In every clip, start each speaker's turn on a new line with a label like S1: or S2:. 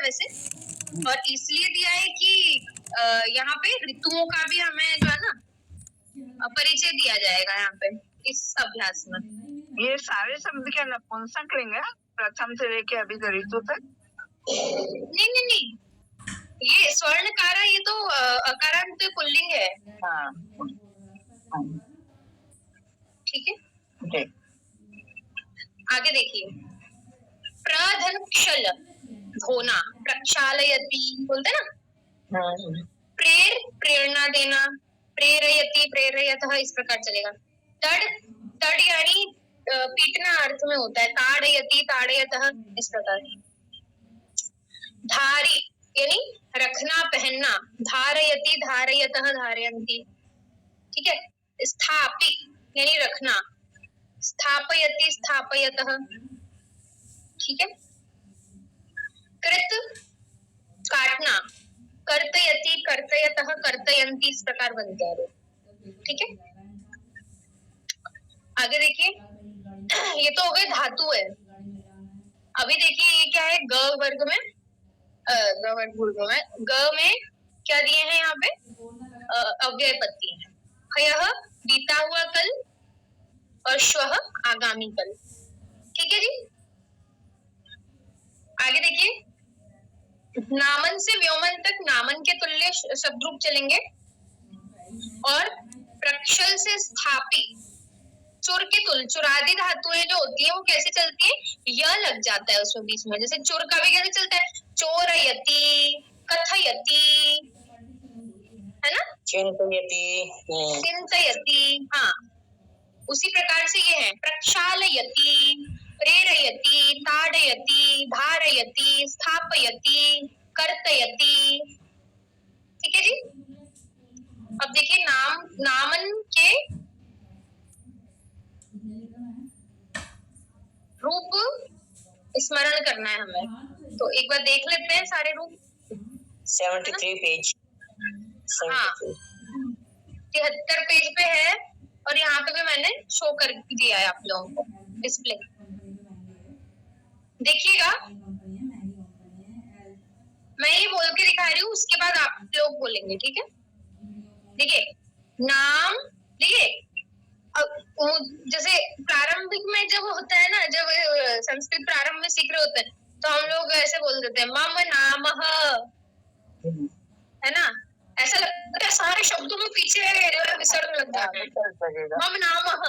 S1: वैसे, और इसलिए दिया है कि यहाँ पे ऋतुओं का भी हमें जो है ना परिचय दिया जाएगा यहाँ पे इस अभ्यास में।
S2: ये सारे शब्द क्या नपुंसक लिंग है, प्रथम से लेके अभी तक ऋतु तक?
S1: नहीं, ये स्वर्णकारा, ये तो अकारांत पुल्लिंग है।
S2: हाँ,
S1: ठीक है। आगे देखिए, प्रधन क्षल धोना, प्रक्षालयति बोलते ना, प्रेर प्रेरणा देना, प्रेरयति प्रेरयतः इस प्रकार चलेगा। तड़ यानी पीटना अर्थ में होता है, ताड़यति ताड़यतः इस प्रकार। धारी यानी रखना पहनना, धारयति धारयतः धारयन्ति, ठीक है। स्थापि यानी रखना, स्थापयति स्थापयतः, ठीक है। कृत काटना, कर्तयति कर्तयतः कर्तयन्ति इस प्रकार बनता है, ठीक है। आगे देखिए, ये तो हो गए धातु है। अभी देखिए ये क्या है, ग वर्ग में, ग में क्या दिए हैं यहाँ पे, अव्यय पत्ती है। यह बीता हुआ कल और श्वः आगामी कल, ठीक है जी। आगे देखिए, नामन से व्योमन तक नामन के तुल्य शब्द रूप चलेंगे, और प्रक्षल से स्थापी चुर के तुल, चुरादी धातुएं जो होती है वो कैसे चलती है, यह लग जाता है उसमें बीच में। जैसे चुर का भी कैसे चलता है, चोरयति कथयति, है ना, चिंतयति, हाँ उसी प्रकार से ये है। प्रक्षालयति, प्रेरयति, ताड़यति, धारयति, स्थापयति, कर्तयति, ठीक है जी। अब देखिए, नामन के रूप स्मरण करना है हमें, तो एक बार देख लेते हैं सारे रूप।
S2: 73 पेज,
S1: हाँ 73 पेज पे है, और यहाँ पे भी मैंने शो कर दिया है आप लोगों को डिस्प्ले, देखिएगा। मैं ये बोल के दिखा रही हूँ, उसके बाद आप लोग बोलेंगे, ठीक है। देखिए, नाम, देखिए जैसे प्रारंभिक में जब होता है ना, जब संस्कृत प्रारंभ में सीख रहे होते हैं, तो हम लोग ऐसे बोल देते हैं मम नामः, है ना, ऐसा लगता है सारे शब्दों में पीछे विसर्ग लग जाता है, मम नामः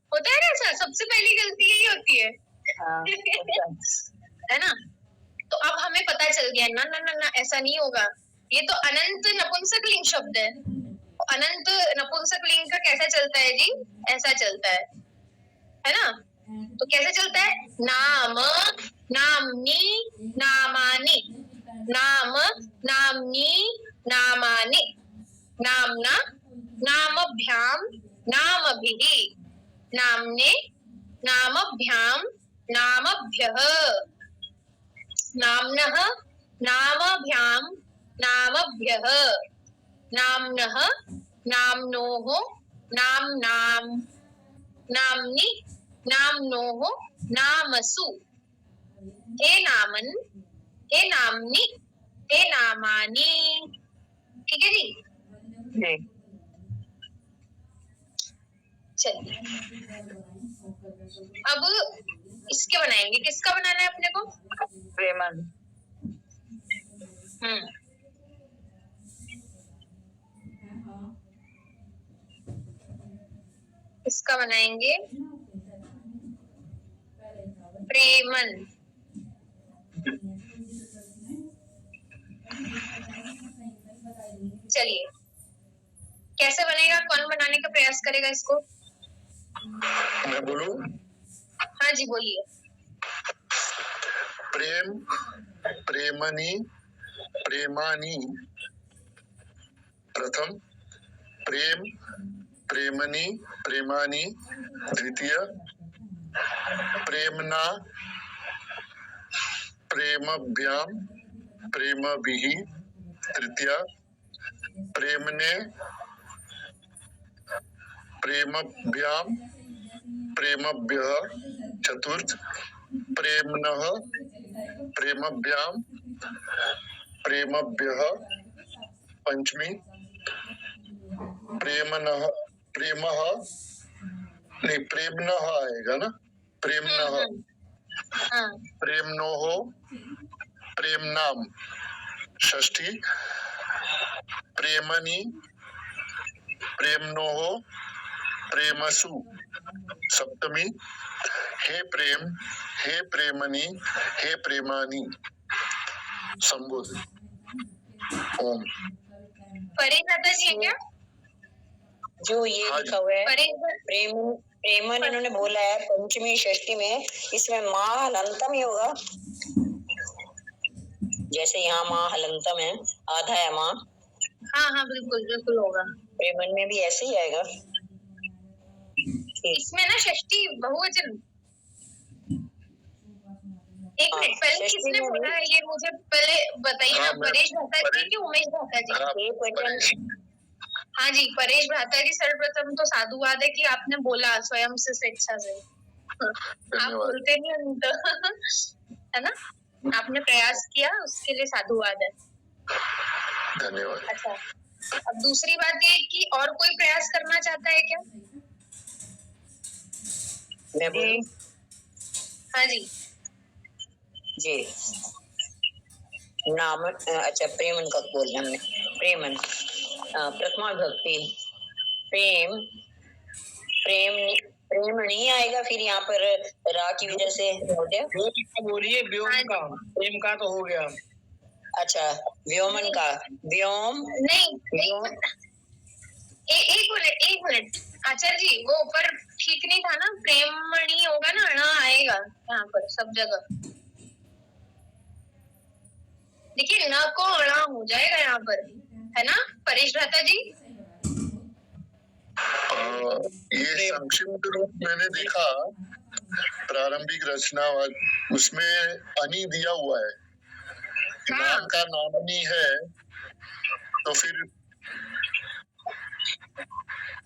S1: होता है ना ऐसा, सबसे पहली गलती यही होती है, है ना। तो अब हमें पता चल गया ना ना ना ना ऐसा नहीं होगा, ये तो अनंत नपुंसक लिंग शब्द है। अनंत नपुंसक लिंग का कैसा चलता है जी, ऐसा चलता है ना। तो कैसे चलता है, नाम नामनी नामानि, नाम नामनी नामानि, नामना नामभ्याम नामभिः, नामने नामभ्याम नामभ्यः, नाम्नः नामभ्याम नामभ्यः, नाम्नः नाम्नोः नाम्नां, नाम्नि नाम्नोः नामसु, हे नामन हे नाम्नि हे नामानि, ठीक है जी। चलिए अब इसके बनाएंगे, किसका बनाना है अपने को,
S2: प्रेमन।
S1: इसका बनाएंगे प्रेमन। चलिए कैसे बनेगा, कौन बनाने का प्रयास करेगा इसको,
S3: मैं बोलूं?
S1: हाँ जी बोलिए।
S3: प्रेम प्रेमनी प्रेमानी प्रथम, प्रेम प्रेमनी प्रेमानी द्वितीय, प्रेमना प्रेमभ्याम प्रेमभिः तृतीय, प्रेमने प्रेमभ्याम प्रेमभ्यः चतुर्थ, प्रेमणः प्रेमभ्याम प्रेमभ्यः पंचमी प्रेमनः प्रेमः नहीं प्रेमनः आएगा ना प्रेमनः
S1: हाँ
S3: प्रेमनोः प्रेमनाम षष्ठी प्रेमणि प्रेमनोः प्रेमसु सप्तमी हे प्रेम हे प्रेमणि हे प्रेमानि संबोध ओम
S1: परे दादा जी है क्या
S4: जो ये
S3: हाँ जी।
S4: लिखा हुआ है
S1: परे
S4: प्रेमन इन्होंने बोला है पंचमी षष्ठी में, इसमें माँ हलंतम ही होगा। जैसे यहाँ माँ हलंतम है, आधा है माँ,
S1: हाँ हाँ बिल्कुल बिल्कुल होगा।
S4: प्रेमन में भी ऐसे ही आएगा।
S1: इसमें ना षष्ठी बहुवचन। एक
S4: हाँ,
S1: मिनट पहले
S4: षष्ठी
S1: किसने
S4: में
S1: बोला है ये मुझे पहले बताइए ना।
S3: हाँ, मैं-
S1: परेश भाता जी कि उमेश भाता जी?
S3: हाँ,
S4: एक वचन
S1: हाँ जी परेश भाता जी, सर्वप्रथम तो साधुवाद है कि आपने बोला स्वयं से स्वेच्छा से। आप
S3: धन्यवाद
S1: बोलते नहीं हैं तो है ना, आपने प्रयास किया उसके लिए साधुवाद है।
S3: धन्यवाद।
S1: अच्छा अब दूसरी बात ये कि और कोई प्रयास करना चाहता है क्या?
S4: मैं बोलूं?
S1: हाँ जी
S4: जी नाम अच्छा प्रेमन का बोलना हमने। प्रेमन प्रथमा भक्ति प्रेम प्रेम प्रेम नहीं आएगा फिर यहाँ पर रा की वजह से हो गया।
S5: बोलिए व्योम
S1: हाँ।
S5: का, प्रेम का तो हो गया।
S4: अच्छा व्योमन का व्योम
S1: नहीं एक मिनट आचार्य जी, वो ऊपर ठीक नहीं था ना, प्रेमणी होगा ना, ण आएगा यहाँ पर सब जगह। देखिए न को अणा हो जाएगा यहाँ पर, है ना परेश भ्राता जी?
S3: ये संक्षिप्त रूप मैंने देखा प्रारंभिक रचना उसमें अनि दिया हुआ है।
S1: हाँ।
S3: नाम का नामनी है तो फिर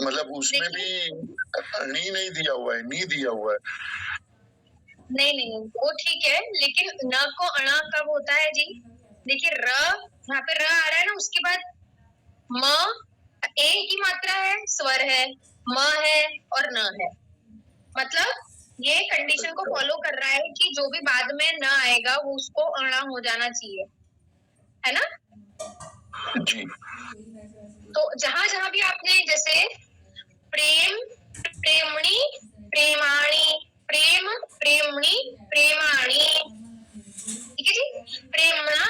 S3: मतलब उसमें भी नी नहीं दिया हुआ है, नी दिया हुआ है।
S1: नहीं वो ठीक है, लेकिन न को अणा कब होता है जी? देखिए र, यहाँ पे र आ रहा है ना, उसके बाद म ए की मात्रा है, स्वर है, म है और न है। मतलब ये कंडीशन को फॉलो कर रहा है कि जो भी बाद में न आएगा वो उसको अणा हो जाना चाहिए, है ना?
S3: जी
S1: तो जहां जहां भी आपने जैसे प्रेम प्रेमणी प्रेमाणी प्रेम प्रेमणी प्रेमाणी, ठीक है जी, प्रेमणा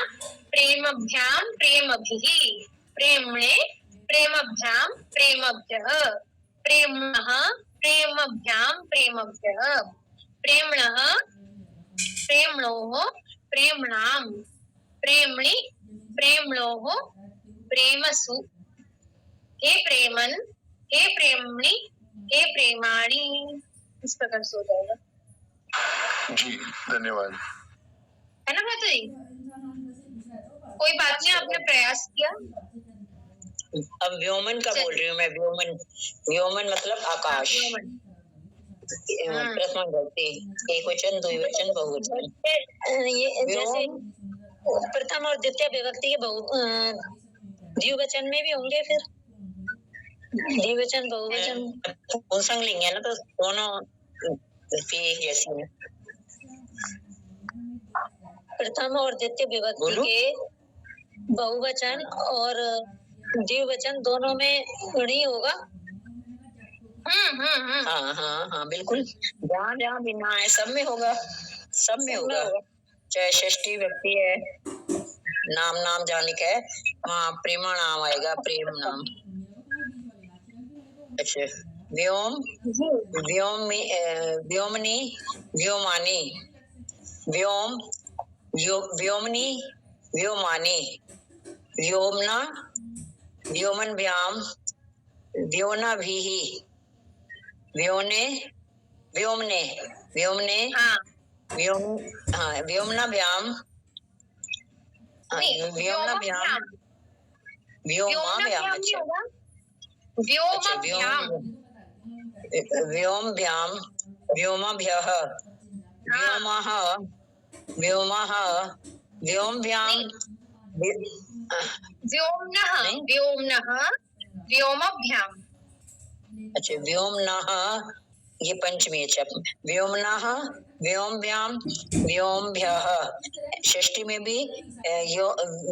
S1: प्रेमभ्याम प्रेमभिः प्रेमणे प्रेमभ्याम प्रेमभ्यः प्रेम्णः प्रेमभ्याम प्रेमभ्यः प्रेम्णः प्रेम्णोः प्रेम्णाम् प्रेम्णि प्रेम्णोः प्रेमसु हे प्रेमन हे प्रेमणि हे प्रेमाणि, इस प्रकार से हो जाएगा।
S3: जी धन्यवाद।
S1: है ना माता जी? कोई बात नहीं, आपने प्रयास किया।
S4: अब व्योमन का बोल रही हूँ मैं। व्योमन व्योमन मतलब आकाश। प्रथमा भक्ति एक वचन द्विवचन बहुवचन। ये जैसे प्रथम और द्वितीय विभक्ति के द्विवचन में भी होंगे फिर द्विवचन बहुवचन पुंसंग है ना, तो दोनों एक जैसी है। प्रथम और द्वितीय विभक्ति के बहुवचन और द्विवचन दोनों में णी होगा। हाँ बिल्कुल, जहाँ जहाँ भी ना है सब में होगा, सब में होगा। चाहे षष्ठी व्यक्ति है, नाम नाम जहाँ लिखा है वहाँ प्रेमा नाम आएगा, प्रेम नाम। अच्छा व्योम व्योमनी व्योमानी व्योम व्योमनी व्योमानी व्योमना व्योमनभ्याम व्योनाभिः व्योमने व्योमनाभ्याम व्योमाभ्याम व्योमाभ्याम व्योमाभ्यः व्योमः व्योमः व्योमभ्याम
S1: व्योम्नः
S4: नहीं?
S1: व्योम्नः व्योमभ्याम।
S4: अच्छा व्योमनः, ये पंचमी। अच्छा व्योमनः व्योमभ्याम व्योमभ्यः। षष्ठी में भी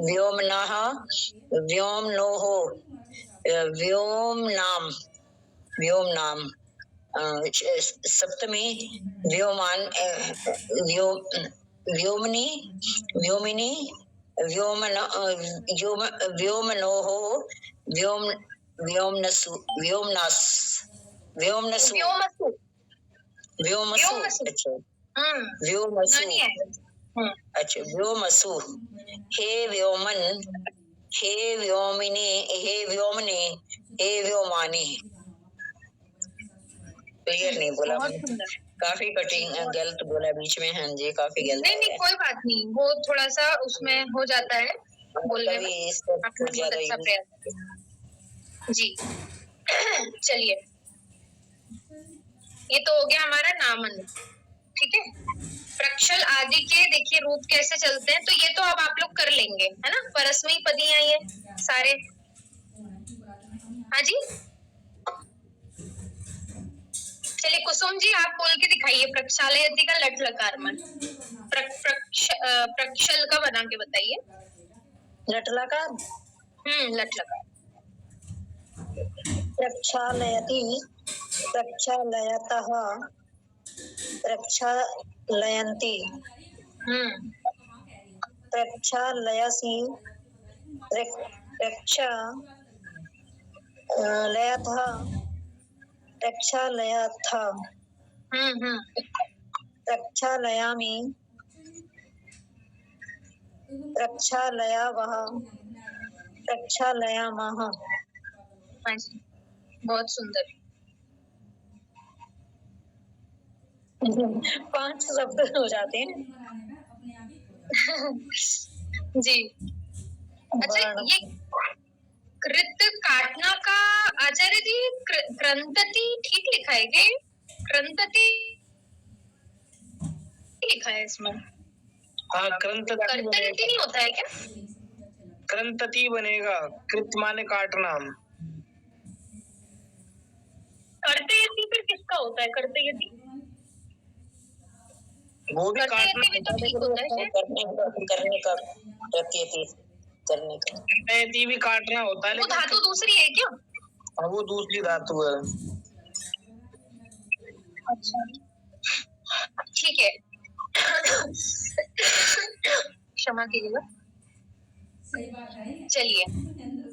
S4: व्योमनः व्योमनोः व्योमनाम व्योमनाम। सप्तमी व्योमान व्योमनी व्योमिनी व्योमनोः व्योमनसु व्योमनसु
S1: व्योमसु।
S4: व्योमसु।
S1: व्योमसु।
S4: अच्छा
S1: हम्म,
S4: व्योमसु।
S1: नहीं आएगा।
S4: अच्छा व्योमसु। हे व्योमन हे व्योमिनी हे व्योमने हे व्योमानी। क्लियर नहीं बोला,
S1: बहुत सुंदर।
S4: काफी कठिन गलत बोला बीच में। हाँ जी काफी गलत
S1: नहीं नहीं, कोई बात नहीं, वो थोड़ा सा उसमें हो जाता है बोलने में।
S4: इसको
S1: आपने बहुत
S4: ज्यादा
S1: अच्छा प्रयास किया जी। चलिए, ये तो हो गया हमारा नामन, ठीक है। प्रक्षल आदि के देखिए रूप कैसे चलते हैं, तो ये तो अब आप लोग कर लेंगे, है ना। परस्मयी पदियां ये सारे। हाँ जी, चलिए कुसुम जी आप बोल के दिखाइए प्रक्षालयति का लट लकार मन। प्रक्षल का बना के बताइए।
S4: लटलकार
S1: लट लकार।
S4: प्रक्षालयति प्रक्षालयतः प्रक्षालयन्ति प्रक्षालयसि प्रक्षालयतः प्रक्षालयथ प्रक्षालयामि प्रक्षालयावः प्रक्षालयामः।
S1: हाँ जी, बहुत सुंदर।
S4: 5 शब्द हो जाते हैं
S1: जी। अच्छा, ये कृत काटना का आचार्य जी क्रंतति ठीक लिखा है क्या? क्रंतति लिखा है इसमें।
S5: हाँ कृंतति
S1: कर्तरिति
S5: बनेगा,
S1: नहीं होता है क्या?
S5: कृंतति बनेगा। कृत माने काटना।
S1: कर्तयति फिर किसका होता है? कर्तयति
S5: वो भी काटना
S1: कर्तयति भी तो ठीक होता है शायद।
S4: करने का प्रत्येति करने का।
S5: कृंतति भी काटना होता है,
S1: वो धातु दूसरी है क्या?
S5: हाँ वो दूसरी धातु है।
S1: अच्छा ठीक है। क्षमा कीजिएगा। चलिए,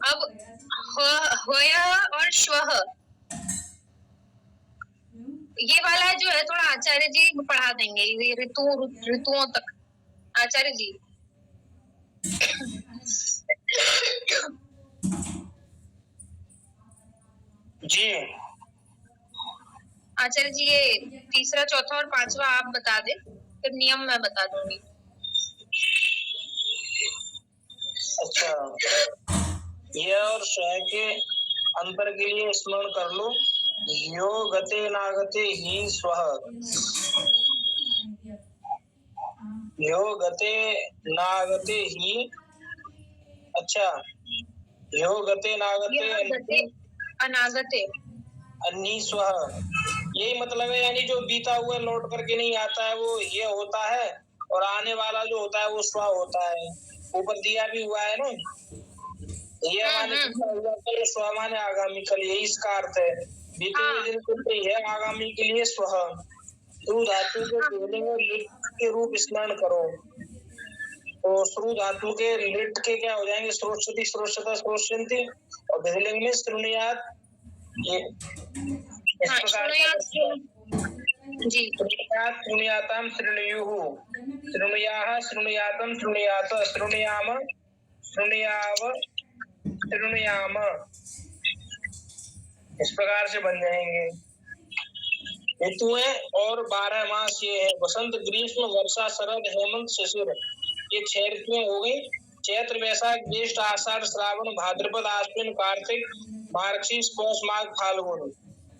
S1: अब होया और श्वः, ये वाला जो है थोड़ा आचार्य जी पढ़ा देंगे, ये ऋतुओं तक। आचार्य जी
S5: जी
S1: आचार्य जी, ये तीसरा चौथा और पांचवा आप बता दें, फिर नियम मैं बता दूंगी।
S5: अच्छा, ये और स्वयं के अंतर के लिए स्मरण कर लो। यो गते नागते ही स्वः, यो गते नागते ही। अच्छा, यो गते नागते
S1: गते अनागते
S5: अन्नी स्वः, यही मतलब है, यानी जो बीता हुआ लौट करके नहीं आता है वो ये होता है, और आने वाला जो होता है वो स्व होता है। ऊपर दिया भी हुआ है ना, ये माने कल, स्व माने आगामी कल, यही इसका अर्थ है। बीते हुए दिन के लिए है, आगामी के लिए स्व। श्रु धातु के बोले में लिट के रूप स्मरण करो, तो श्रु धातु के लिट के क्या हो जाएंगे? श्रोष्यति श्रोष्यता श्रोष्यन्ति, और विधिलिंग में श्रुणुयात्। ये इस प्रकार
S1: जी।
S5: श्रुणुयाताम श्रुणुयुः, श्रुणुयाः श्रुणुयातम श्रुणुयात, श्रुणुयाम श्रुणुयाव श्रुणुयाम, इस प्रकार से बन जाएंगे। ऋतुएं और 12 मास ये है, वसंत ग्रीष्म वर्षा शरद हेमंत शिशिर, ये 6 ऋतुएं हो गई। चैत्र वैशाख ज्येष्ठ आषाढ़ श्रावण भाद्रपद आश्विन कार्तिक मार्गशीर्ष पौष माघ फाल्गुन,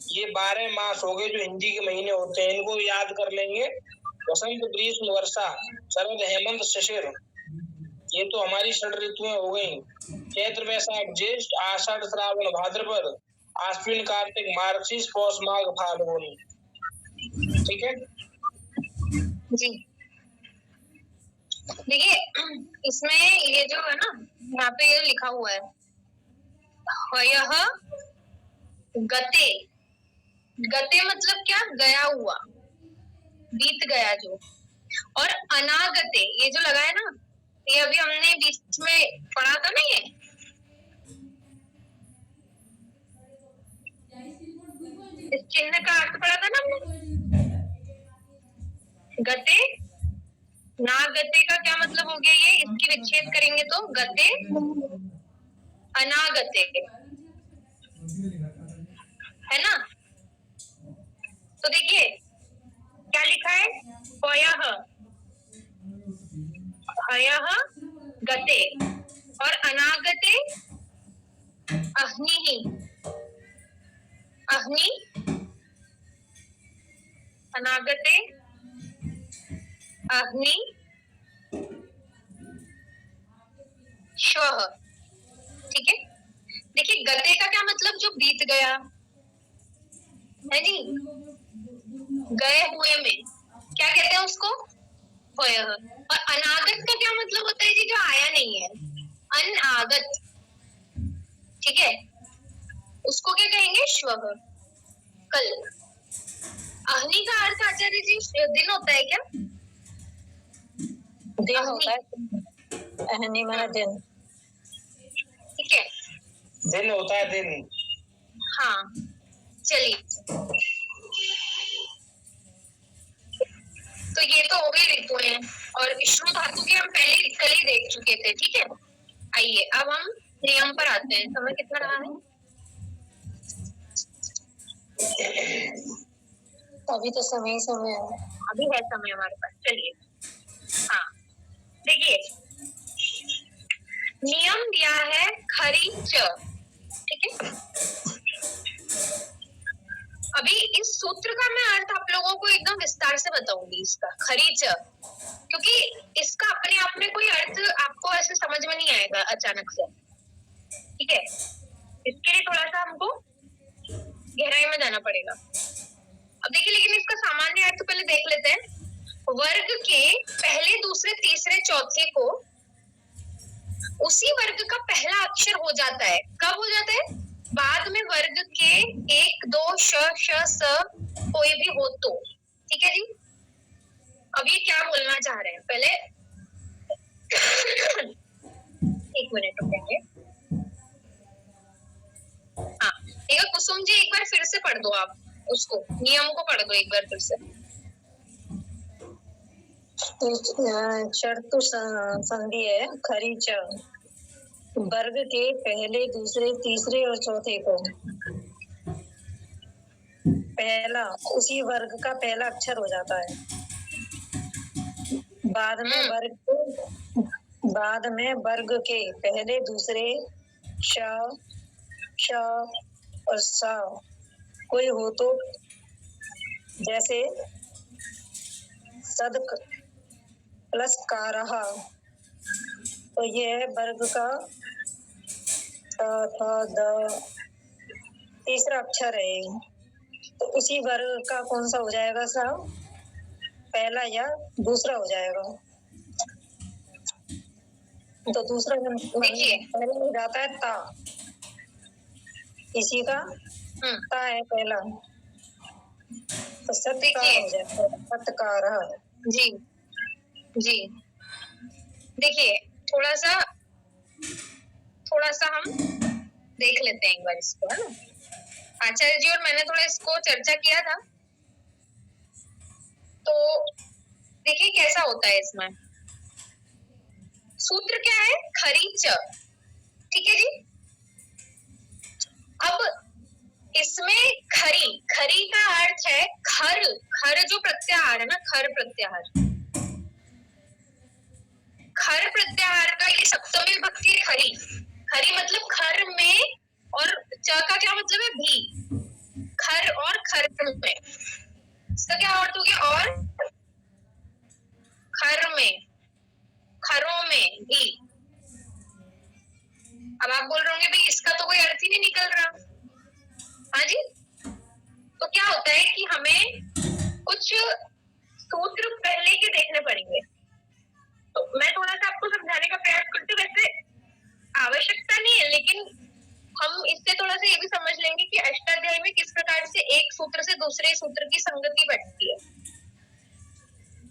S5: ये 12 मास हो गए जो हिंदी के महीने होते हैं। इनको याद कर लेंगे वसंत, ग्रीष्म, वर्षा, शरद, हेमंत, शिशिर, ये तो हमारी 6 ऋतुएं हो गई। चैत्र, वैशाख, ज्येष्ठ, आषाढ़, श्रावण, भाद्रपद, आश्विन, कार्तिक, मार्गशीर्ष, पौष, माघ, फाल्गुन। ठीक है
S1: जी। देखिए इसमें ये जो है ना, यहाँ पे ये लिखा हुआ है हयः गते। गते मतलब क्या? गया हुआ, बीत गया जो। और अनागते ये जो लगा है ना, ये अभी हमने बीच में पढ़ा था ना, ये इस चिन्ह का अर्थ पढ़ा था ना हमने। गते नागते का क्या मतलब हो गया? ये इसकी विच्छेद करेंगे तो गते अनागते, है ना। तो देखिए क्या लिखा है, हयः गते और अनागते अह्नि, अनागते अह्नि श्वः। ठीक है, देखिए गते का क्या मतलब? जो बीत गया है जी, गए हुए में क्या कहते हैं उसको? हयः। और अनागत का क्या मतलब होता है जी? जो आया नहीं है, अनागत। ठीक है, उसको क्या कहेंगे? श्वः, कल। अह्नि का अर्थ आचार्य जी दिन होता है क्या?
S4: दिन होता है, अहनी माना दिन।
S1: ठीक है,
S5: दिन होता है, दिन।
S1: हाँ चलिए, तो ये तो हो गई ऋतुएं, और श्रु धातु के हम पहले कल ही देख चुके थे। ठीक है, आइए अब हम नियम पर आते हैं। समय कितना रहा है?
S4: अभी तो समय ही समय है।
S1: अभी है समय हमारे पास, चलिए। हाँ देखिए, नियम दिया है खरीच। ठीक है, अभी इस सूत्र का मैं अर्थ आप लोगों को एकदम विस्तार से बताऊंगी, इसका खरीच, क्योंकि इसका अपने आप में कोई अर्थ आपको ऐसे समझ में नहीं आएगा अचानक से। ठीक है, इसके लिए थोड़ा सा हमको गहराई में जाना पड़ेगा। अब देखिए, लेकिन इसका सामान्य अर्थ पहले देख लेते हैं। वर्ग के पहले, दूसरे, तीसरे, चौथे को उसी वर्ग का पहला अक्षर हो जाता है। कब हो जाता है? बाद में वर्ग के 1, 2, श, स कोई भी हो तो। ठीक है जी, अब ये क्या बोलना चाह रहे हैं पहले एक मिनट रुकेंगे। हाँ, एक कुसुम जी एक बार फिर से पढ़ दो, आप उसको नियम को पढ़ दो एक बार फिर से।
S4: चर्तु संधि है खरीच। वर्ग के पहले, दूसरे, तीसरे और चौथे को पहला उसी वर्ग का पहला अक्षर हो जाता है। बाद में वर्ग के पहले, दूसरे, श और स कोई हो तो, जैसे सद प्लस कारः, तो ये है वर्ग का तीसरा अक्षर है। तो उसी वर्ग का कौन सा हो जाएगा साहब? पहला या दूसरा हो जाएगा। तो दूसरा पहला हो जाता है ता, इसी का ता है पहला, तो सत्कार हो जाता है, सत्कार।
S1: जी जी, देखिए थोड़ा सा हम देख लेते हैं एक बार इसको, है ना। आचार्य जी और मैंने थोड़ा इसको चर्चा किया था, तो देखिए कैसा होता है इसमें। सूत्र क्या है? खरीच। ठीक है जी, अब इसमें खरी का अर्थ है खर जो प्रत्याहार है ना, खर प्रत्याहार का ये सप्तमी विभक्ति है खरी मतलब खर में, और च का क्या मतलब है? भी। खर और खर में, इसका क्या अर्थ हो गया? और खर में, खरों में भी। अब आप बोल रहे होंगे भाई इसका तो कोई अर्थ ही नहीं निकल रहा। हाँ जी, तो क्या होता है कि हमें कुछ सूत्र पहले के देखने पड़ेंगे। तो मैं थोड़ा सा आपको समझाने का प्रयास करती हूँ, वैसे आवश्यकता नहीं है, लेकिन हम इससे थोड़ा सा ये भी समझ लेंगे कि अष्टाध्यायी में किस प्रकार से एक सूत्र से दूसरे सूत्र की संगति बैठती है।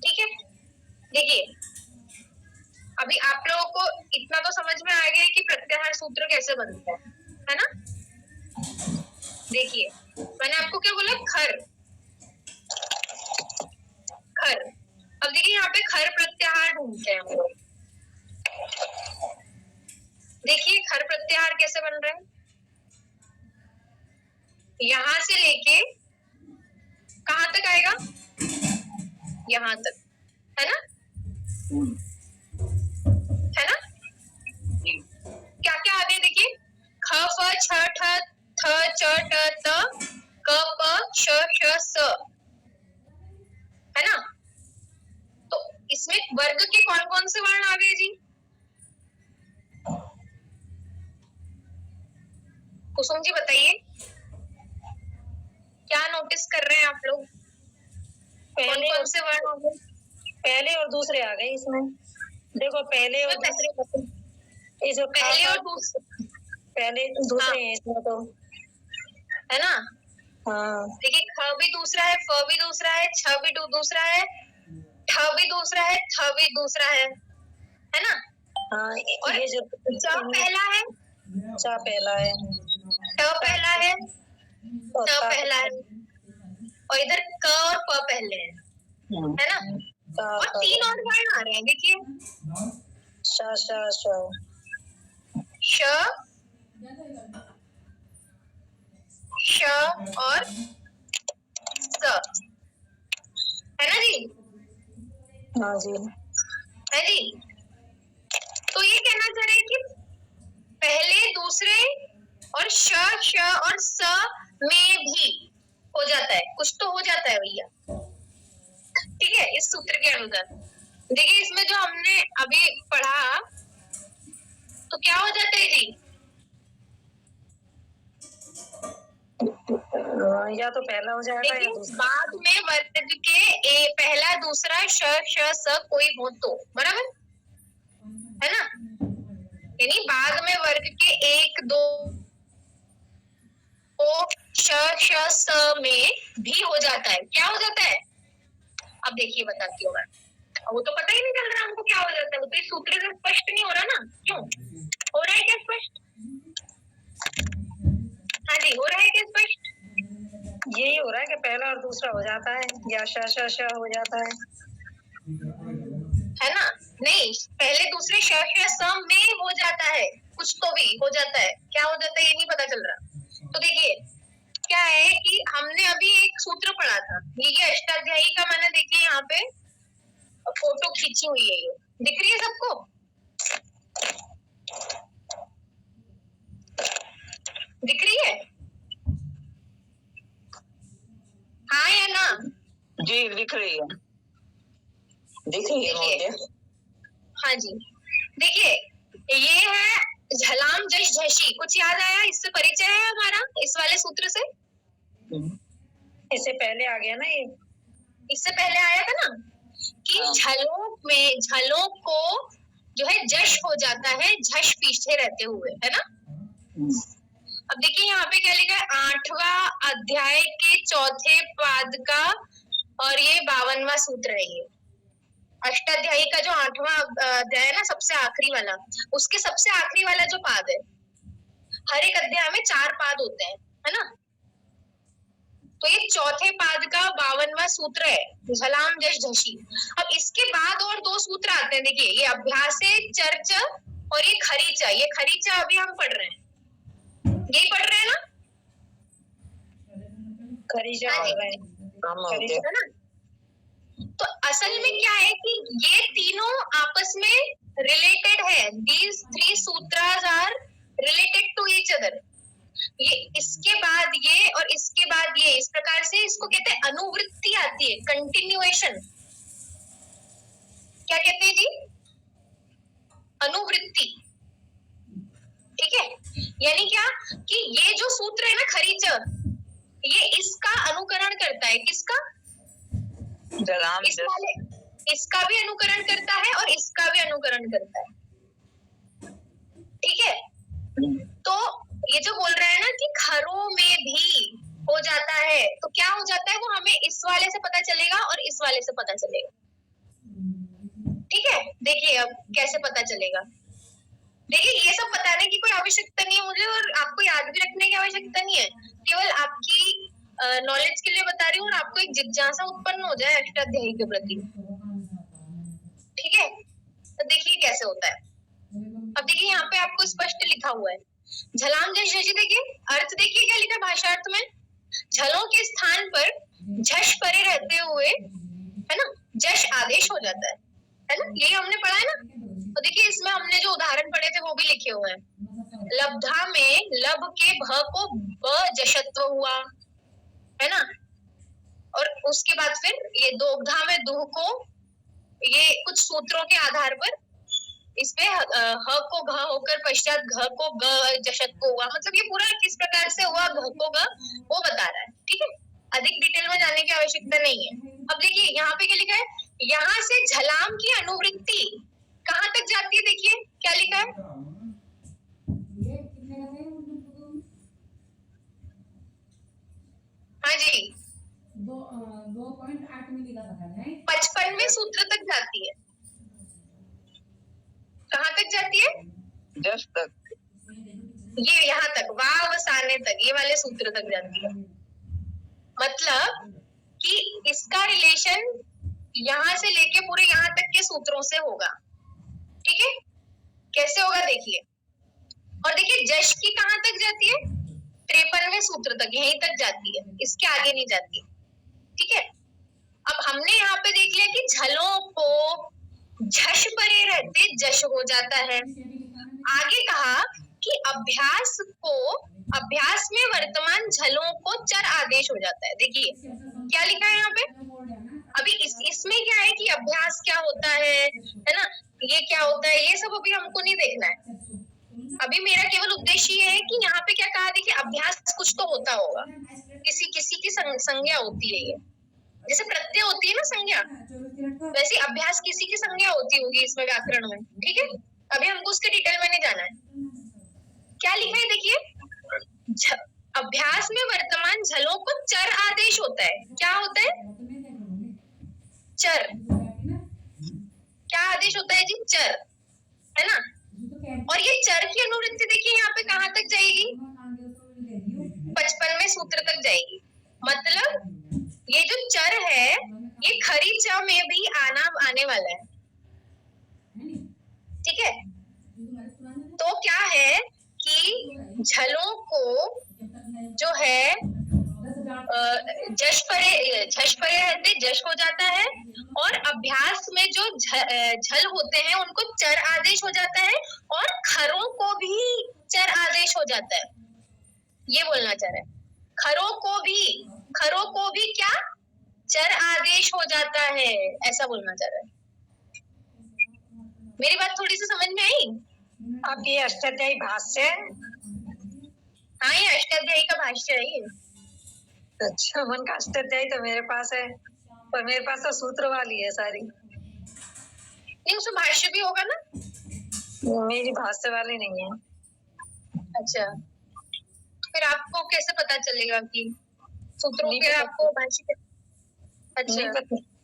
S1: ठीक है, देखिए अभी आप लोगों को इतना तो समझ में आ गया कि प्रत्याहार सूत्र कैसे बनता है ना। देखिए मैंने आपको क्या बोला, खर, खर। अब देखिए यहाँ पे खर प्रत्याहार ढूंढते हैं हम लोग। देखिए खर प्रत्याहार कैसे बन रहा है, यहां से लेके कहां तक आएगा, यहां तक, है ना, है ना। क्या क्या आ गया देखिए, ख फ छ ठ थ च ट त क प श श स, है ना। तो इसमें वर्ग के कौन कौन से वर्ण आ गए जी, कुसुम जी बताइए, क्या नोटिस कर रहे हैं आप लोग, कौन कौन से वर्ण आ गए,
S4: पहले और दूसरे आ गए इसमें। देखो पहले और दूसरे, इस
S1: पहले और दूसरे,
S4: पहले दूसरे हैं इसमें तो,
S1: है ना।
S4: हाँ
S1: देखिए ख भी दूसरा है, फ भी दूसरा है, छ भी दूसरा है, ठ भी दूसरा है, थ भी दूसरा है ना।
S4: हाँ,
S1: और
S4: ये जो
S1: च पहला है,
S4: चा पहला है,
S1: ट पहला है, त पहला है, और इधर क और प पहले है ना। और तीन और वर्ण आ रहे हैं, देखिए
S4: श श श
S1: श, श और स, है ना जी,
S4: हाँ जी,
S1: है जी। तो ये कहना चाह रहे हैं कि पहले दूसरे और श और स में भी हो जाता है, कुछ तो हो जाता है भैया। ठीक है, इस सूत्र के अनुसार देखिए इसमें जो हमने अभी पढ़ा तो क्या हो जाता है जी,
S4: या तो पहला हो जाएगा या
S1: देखिए
S4: दूसरा।
S1: बाद में वर्ग के पहला दूसरा श स कोई हो तो, बराबर है ना। यानी बाद में वर्ग के एक दो श स में भी हो जाता है, क्या हो जाता है, अब देखिए बताती हूँ मैं, वो तो पता ही नहीं चल रहा हमको क्या हो जाता है, वो तो इस सूत्र से स्पष्ट नहीं हो रहा ना, क्यों हो रहा है क्या स्पष्ट, हाँ जी हो रहा है क्या स्पष्ट,
S4: यही हो रहा है कि पहला और दूसरा हो जाता है या श हो जाता
S1: है ना। नहीं, पहले दूसरे श स में हो जाता है, कुछ तो भी हो जाता है, क्या हो जाता है ये नहीं पता चल रहा। तो देखिए क्या है कि हमने अभी एक सूत्र पढ़ा था, ये अष्टाध्यायी का, मैंने देखिए यहाँ पे फोटो खींची हुई है, ये दिख रही है सबको, दिख रही है, हाँ या ना,
S2: जी दिख रही है,
S1: देखिए हाँ जी, देखिए ये है झलाम जश झशी, कुछ याद आया, इससे परिचय है हमारा इस वाले सूत्र से,
S4: इससे पहले आ गया ना, ये
S1: इससे पहले आया था ना कि झलों में, झलों को जो है जश हो जाता है झश पीछे रहते हुए, है ना। अब देखिए यहाँ पे क्या लिखा है, 8वां अध्याय के चौथे पाद का, और ये 52वां सूत्र है, ये अष्टाध्यायी का जो 8वां अध्याय है ना, सबसे आखिरी वाला, उसके सबसे आखिरी वाला जो पाद है, हर एक अध्याय में 4 पाद होते हैं, है ना। तो ये चौथे पाद का 52वां सूत्र है, झलाम जश झशी। अब इसके बाद और 2 सूत्र आते हैं, देखिए ये अभ्यासे चर्च और ये खरीचा, ये खरीचा अभी हम पढ़ रहे हैं, यही पढ़ रहे हैं ना,
S4: खरीजा
S1: है ना। तो असल में क्या है कि ये तीनों आपस में रिलेटेड है, these 3 sutras are related to each other. ये इसके बाद ये और इसके बाद ये, इस प्रकार से इसको कहते हैं अनुवृत्ति आती है, कंटिन्यूएशन, क्या कहते हैं जी? अनुवृत्ति। ठीक है, यानी क्या कि ये जो सूत्र है ना खरीच, ये इसका अनुकरण करता है। किसका?
S2: जलाम
S1: इस वाले, इसका भी अनुकरण करता है और इसका भी अनुकरण करता है। ठीक है, तो ये जो बोल रहा है ना कि खरों में भी हो जाता है, तो क्या हो जाता है वो हमें इस वाले से पता चलेगा और इस वाले से पता चलेगा। ठीक है, देखिए अब कैसे पता चलेगा। देखिए ये सब बताने की कोई आवश्यकता नहीं है मुझे, और आपको याद भी रखने की आवश्यकता नहीं है, केवल आपकी नॉलेज के लिए बता रही हूँ और आपको एक जिज्ञासा उत्पन्न हो जाए अष्टाध्यायी के प्रति। ठीक है, तो देखिए कैसे होता है। अब देखिए यहाँ पे आपको स्पष्ट लिखा हुआ है झलाम जश झषि। देखिए अर्थ देखिए क्या लिखा है भाषार्थ में, झलों के स्थान पर झश परे रहते हुए, है ना, जश आदेश हो जाता है ना, यही हमने पढ़ा है ना। तो देखिए इसमें हमने जो उदाहरण पढ़े थे वो भी लिखे हुए हैं। लब्धा में लब के भ को ब जशत्व हुआ, है ना, और उसके बाद फिर ये दोग्धा में दुह को, ये कुछ सूत्रों के आधार पर इसमें ह को घ होकर पश्चात घ को ग जशत्व हुआ। मतलब ये पूरा किस प्रकार से हुआ घ को ग वो बता रहा है। ठीक है, अधिक डिटेल में जाने की आवश्यकता नहीं है। अब देखिए यहाँ पे क्या लिखा है, यहाँ से झलाम की अनुवृत्ति कहाँ तक जाती है। देखिए क्या लिखा है, हाँ जी
S6: 2.8 में लिखा था है
S1: 55वें सूत्र तक जाती है। कहाँ तक जाती है?
S2: जस तक,
S1: ये यहाँ तक, वावसाने तक, ये वाले सूत्र तक जाती है। मतलब कि इसका रिलेशन यहाँ से लेके पूरे यहाँ तक के सूत्रों से होगा। ठीक है, कैसे होगा देखिए। और देखिए जश की कहाँ तक जाती है, 53वें सूत्र तक, यहीं तक जाती है, इसके आगे नहीं जाती। ठीक है, अब हमने यहाँ पे देख लिया कि झलों को झश परे रहते जश हो जाता है। आगे कहा कि अभ्यास को, अभ्यास में वर्तमान झलों को चर आदेश हो जाता है। देखिए क्या लिखा है यहाँ पे, अभी इसमें क्या है कि अभ्यास क्या होता है ना, ये क्या होता है, ये सब अभी हमको नहीं देखना है। अभी मेरा केवल उद्देश्य ये है कि यहाँ पे क्या कहा, देखिए अभ्यास कुछ तो होता होगा, किसी किसी की संज्ञा होती है। ये जैसे प्रत्यय होती है ना संज्ञा, वैसे अभ्यास किसी की संज्ञा होती होगी इसमें व्याकरण में। ठीक है, अभी हमको उसके डिटेल में नहीं जाना है। क्या लिखा है देखिए, अभ्यास में वर्तमान झलों को चर आदेश होता है। क्या होता है? चर। क्या आदेश होता है जी? चर, है ना। और ये चर की अनुवृत्ति देखिए यहाँ पे कहाँ तक जाएगी, 55वें सूत्र तक जाएगी। मतलब ये जो चर है ये खरी च में भी आने वाला है। ठीक है, तो क्या है कि झलों को जो है झश परे रहते जश हो जाता है, और अभ्यास में जो झल होते हैं उनको चर आदेश हो जाता है, और खरों को भी चर आदेश हो जाता है। ये बोलना चाह रहा है, खरों को भी क्या चर आदेश हो जाता है, ऐसा बोलना चाह रहा है। मेरी बात थोड़ी सी समझ में आई?
S2: अब ये अष्टाध्यायी भाष्य,
S1: हाँ ये अष्टाध्यायी का भाष्य है ये।
S2: अच्छा, मन का अष्टाध्यायी तो मेरे पास है, पर मेरे पास तो सूत्र वाली है सारी।
S1: नहीं उसमें भाष्य भी होगा ना?
S2: मेरी भाष्य वाली नहीं है।
S1: अच्छा, फिर आपको कैसे पता चलेगा कि सूत्रों के आपको भाष्य? अच्छा,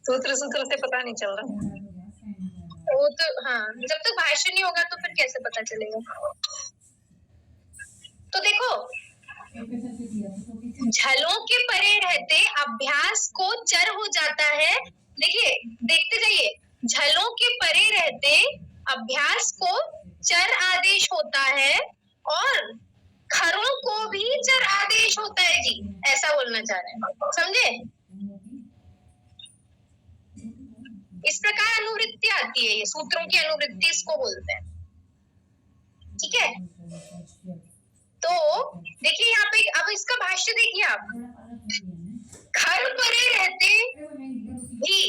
S2: सूत्र से पता नहीं चल रहा।
S1: वो तो हाँ, जब तक भाष्य नहीं होगा तो फिर कैसे पता चलेगा। तो देखो, झलों के परे रहते अभ्यास को चर हो जाता है। देखिए देखते जाइए, झलों के परे रहते अभ्यास को चर आदेश होता है, और खरों को भी चर आदेश होता है जी, ऐसा बोलना चाह रहे हैं, समझे? इस प्रकार अनुवृत्ति आती है, ये सूत्रों की अनुवृत्ति इसको बोलते हैं। ठीक है, तो देखिए यहाँ पे अब इसका भाष्य देखिए आप, खर परे रहते भी,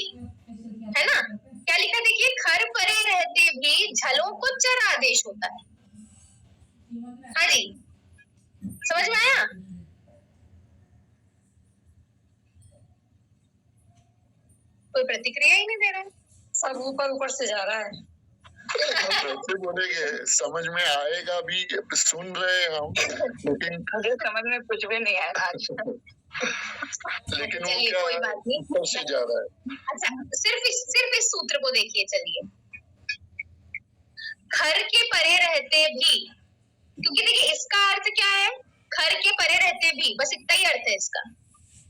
S1: है ना, क्या लिखा देखिए, खर परे रहते भी झलों को चर आदेश होता है। हाँ जी, समझ में आया? कोई प्रतिक्रिया ही नहीं दे रहा है।
S2: सब ऊपर ऊपर से जा रहा है।
S3: कैसे बोलेंगे, समझ में आएगा भी, सुन रहे हैं हम, लेकिन
S4: मुझे समझ में कुछ भी नहीं आया आज।
S3: लेकिन वो
S1: चलिए,
S3: क्या
S1: कोई बात नहीं।
S3: ऊपर से जा रहा है।
S1: अच्छा, सिर्फ इस सूत्र को देखिए। चलिए, खर के परे रहते भी, क्योंकि देखिए इसका अर्थ क्या है, खर के परे रहते भी, बस इतना ही अर्थ है इसका।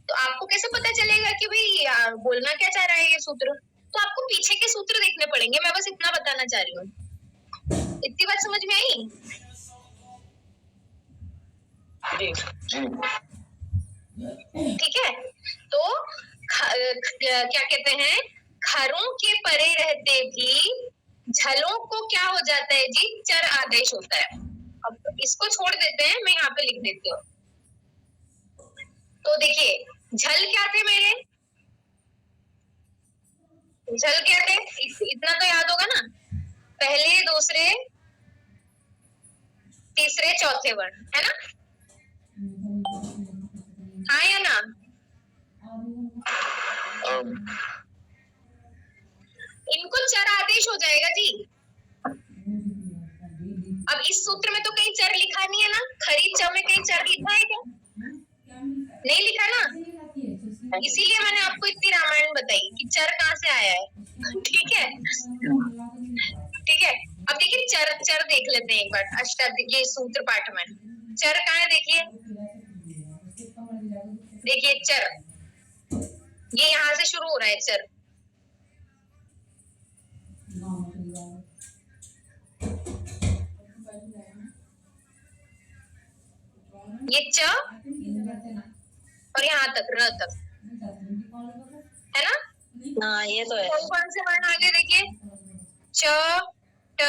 S1: तो आपको कैसे पता चलेगा कि भाई बोलना क्या चाह रहा है ये सूत्र? तो आपको पीछे के सूत्र देखने पड़ेंगे। मैं बस इतना बताना चाह रही हूँ। इतनी बात समझ में आई?
S4: जी
S1: ठीक है। तो क्या कहते हैं, खरों के परे रहते भी झलों को क्या हो जाता है जी, चर आदेश होता है। अब इसको छोड़ देते हैं, मैं यहाँ पे लिख देती हूँ। तो देखिए, झल क्या थे मेरे, झल क्या थे, इतना तो याद होगा ना, पहले दूसरे तीसरे चौथे वर्ण, है ना? हाँ या ना? इनको चर आदेश हो जाएगा जी। अब इस सूत्र में तो कहीं चर लिखा नहीं है ना, खरी च में कहीं चर लिखा है क्या? नहीं लिखा ना, इसीलिए मैंने आपको इतनी रामायण बताई कि चर कहाँ से आया है। ठीक है, ठीक है। अब देखिए, चर देख लेते हैं एक बार अष्टाध्यायी सूत्र पाठ में। चर कहाँ है देखिए, देखिए चर, ये यहाँ से शुरू हो रहा है चर। ये च और यहाँ तक र तक, है ना?
S4: हाँ, ये तो है।
S1: कौन कौन से वर्ण आगे देखिए, च, ट,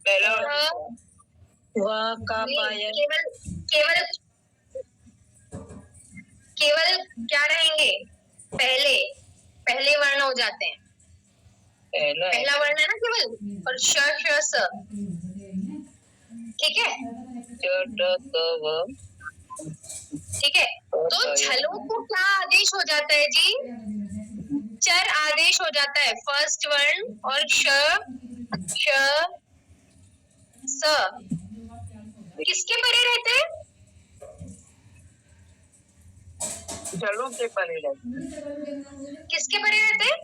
S4: पहला
S1: ठ,
S4: वह का पायल।
S1: केवल केवल क्या रहेंगे, पहले वर्ण हो जाते हैं। पहला वर्ण है ना केवल, और श, श, स। ठीक है, ठीक है। तो झलों को क्या आदेश हो जाता है जी, चर आदेश हो जाता है। फर्स्ट वर्ण और श, श, स किसके परे रहते हैं,
S4: झलों के परे रहते।
S1: किसके परे रहते हैं,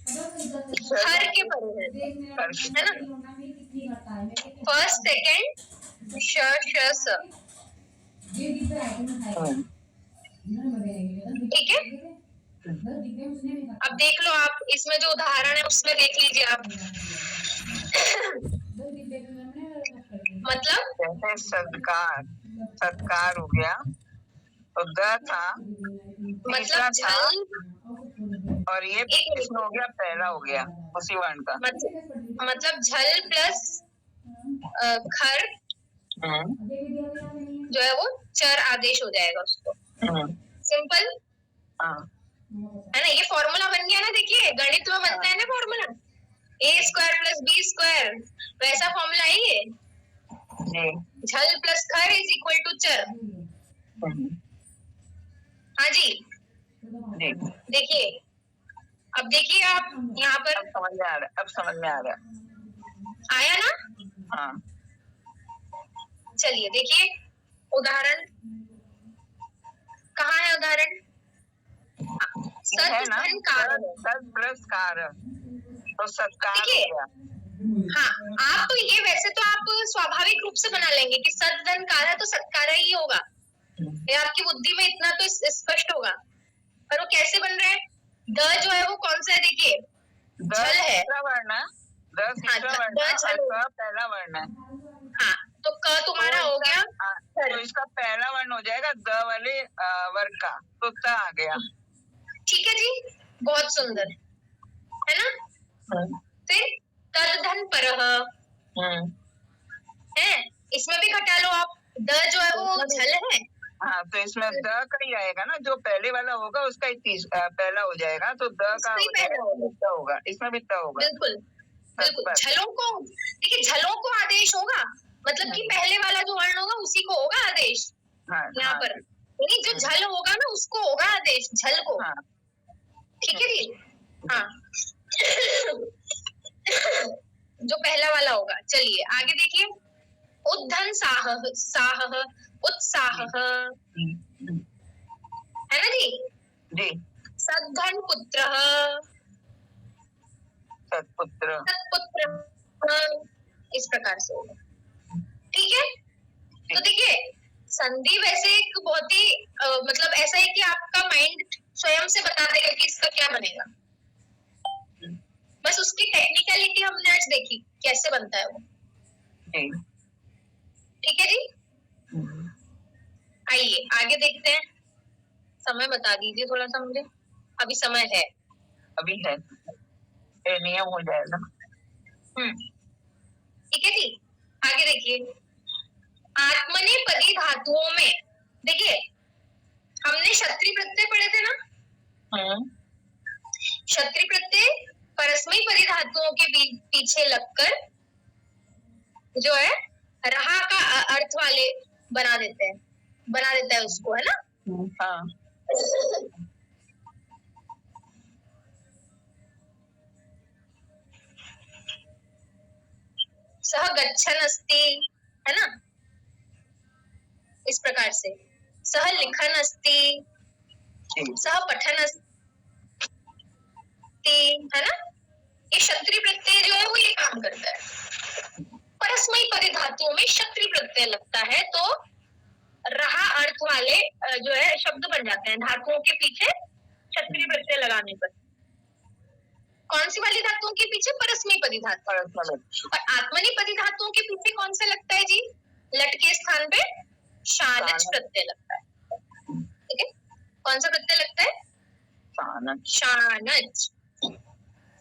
S1: खर के परे रहते हैं, है ना? फर्स्ट सेकंड श, श, स। ठीक है। अब देख लो आप, इसमें जो उदाहरण है उसमें देख लीजिए आप। मतलब
S6: जैसे सत्कार हो गया, तो द था, तीसरा
S1: मतलब
S6: था,
S1: झल,
S6: और ये प्रश्न हो गया, पहला हो गया उसी वर्ण का।
S1: मतलब झल प्लस खर जो है वो चर आदेश हो जाएगा उसको। सिंपल, है ना? ये फॉर्मूला बन गया ना। देखिए, गणित में बनता है ना फॉर्मूला, a² + b², वैसा फॉर्मूला है ये। झल प्लस खर इज इक्वल टू चर। हाँ जी, देखिए, अब देखिए आप यहाँ पर,
S6: अब समझ में आ रहा
S1: आया ना?
S6: हाँ।
S1: चलिए देखिए, उदाहरण कहाँ है, उदाहरण
S6: है ना,
S1: सत कार।
S6: सत प्लस कार, तो सत्कार हो गया।
S1: हाँ, आप तो ये वैसे तो आप स्वाभाविक रूप से बना लेंगे कि सत धन कार है तो सत्कार ही होगा, ये आपकी बुद्धि में इतना तो स्पष्ट होगा। पर वो कैसे बन रहा है, द जो है वो कौन सा है, देखिए झल है,
S6: वर्ण, पहला वर्ण है।
S1: हाँ, तो क तुम्हारा हो गया,
S6: तो इसका पहला वर्ण हो जाएगा द वाले वर्ग का, तो त आ गया।
S1: ठीक है जी, बहुत सुंदर, है ना? फिर तदधन परह है, इसमें भी घटा लो आप। द जो है वो झल है,
S6: हाँ, तो इसमें द का ही आएगा ना, जो पहले वाला होगा उसका ही पहला हो जाएगा, तो द का
S1: उसका ही
S6: हो
S1: पहला
S6: जाएगा,
S1: होगा।
S6: द होगा, इसमें भी द होगा।
S1: बिल्कुल बिल्कुल।
S6: बस।
S1: झलों को देखिए, झलों को आदेश होगा, मतलब कि पहले वाला जो वर्ण होगा उसी को होगा आदेश
S6: हाँ,
S1: यहाँ
S6: हाँ,
S1: पर। नहीं, जो झल होगा ना उसको होगा आदेश, झल को।
S6: हाँ,
S1: ठीक है जी। हाँ जो पहला वाला होगा। चलिए आगे देखिए, उद्धन साह साह उत्साह है ना जी।
S6: जी,
S1: सद्धन पुत्र
S6: सत्पुत्र,
S1: सत्पुत्र, इस प्रकार से होगा। ठीक है, तो देखिए संधि वैसे एक बहुत ही मतलब ऐसा है कि आपका माइंड स्वयं से बता देगा कि इसका क्या बनेगा। बस उसकी टेक्निकलिटी हमने आज देखी कैसे बनता है वो।
S6: जी,
S1: ठीक है जी। आइए आगे देखते हैं। समय बता दीजिए थोड़ा सा मुझे, अभी समय है।
S6: अभी है, ये नियम हो जाएगा।
S1: ठीक है जी। आगे देखिए, आत्मनेपदी धातुओं में देखिए हमने क्षत्रि प्रत्यय पढ़े थे ना। क्षत्रि प्रत्यय परस्मैपदी पदी धातुओं के पीछे लगकर जो है रहा का अर्थ वाले बना देते हैं, बना देता है उसको, है ना।
S6: हाँ,
S1: सह गच्छन अस्ति, है ना, इस प्रकार से। सह लिखन अस्ति, सह पठन अस्ति, है ना। ये क्षत्रि प्रत्यय जो है वो ये काम करता है। परस्मैपदी धातुओं में क्षत्रि प्रत्यय लगता है तो रहा अर्थ वाले जो है शब्द बन जाते हैं धातुओं के पीछे क्षत्रि प्रत्यय लगाने पर। कौन सी वाली धातुओं के पीछे? परस्मैपदी धातु। और आत्मनेपदी धातुओं के पीछे कौन सा लगता है जी? लट के स्थान पे शानच प्रत्यय लगता है। ठीक है, कौन सा प्रत्यय लगता है? शानच।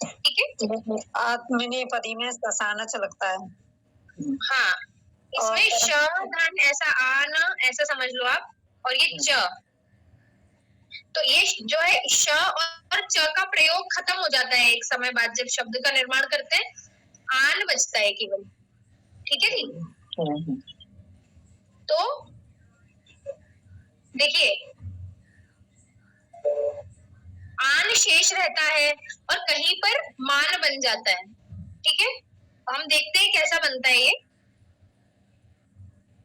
S1: ठीक है,
S2: आत्मनेपदी में ससानच लगता है।
S1: हाँ, इसमें श धन ऐसा आना ऐसा समझ लो आप, और ये च, तो ये जो है श और च का प्रयोग खत्म हो जाता है एक समय बाद, जब शब्द का निर्माण करते हैं आन बचता है केवल। ठीक है जी। तो देखिए आन शेष रहता है और कहीं पर मान बन जाता है। ठीक है, हम देखते हैं कैसा बनता है ये।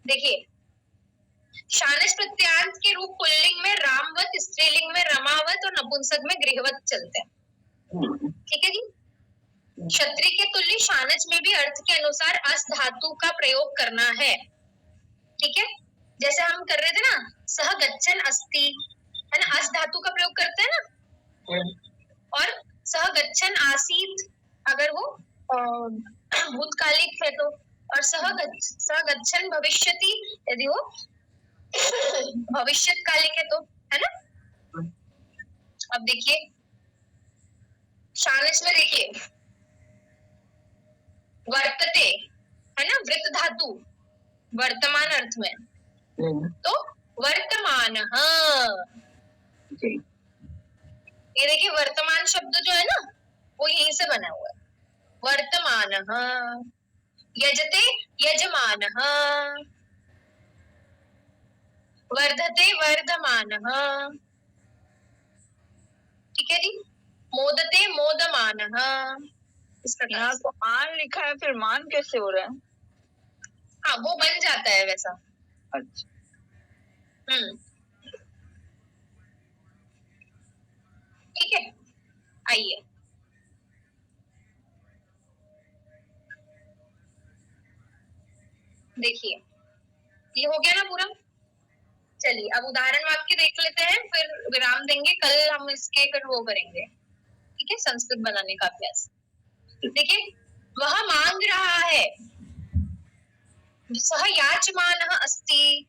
S1: देखिए, शानच प्रत्यांत के रूप पुल्लिंग में रामवत, स्त्रीलिंग में रमावत और नपुंसक में गृहवत चलते हैं। ठीक है जी। क्षत्रि के तुल्य शानच में भी अर्थ के अनुसार अस धातु का प्रयोग करना है। ठीक है, जैसे हम कर रहे थे ना, सह गच्छन अस्ति, है ना, अस धातु का प्रयोग करते हैं ना। और सह गच्छन आसीत अगर वो भूतकालिक है तो, और सह गच्छन भविष्यति यदि वो भविष्यत कालिक है तो, है ना। अब देखिए शानच में देखिए वर्तते, है ना, वृत्त धातु वर्तमान अर्थ में, तो वर्तमान। ये देखिए वर्तमान शब्द जो है ना वो यहीं से बना हुआ है। वर्तमान, यजते यजमान, वर्धते वर्धमान। ठीक है जी। मोदते मोदमान, इस प्रकार।
S6: यहाँ तो आन लिखा है, फिर मान कैसे हो रहा है?
S1: हाँ, वो बन जाता है वैसा।
S6: अच्छा,
S1: ठीक है, आइए देखिए, ये हो गया ना पूरा। चलिए अब उदाहरण वाक्य देख लेते हैं, फिर विराम देंगे। कल हम इसके फिर वो करेंगे। ठीक है, संस्कृत बनाने का अभ्यास। देखिए, वह मांग रहा है, सह याचमानः अस्ति।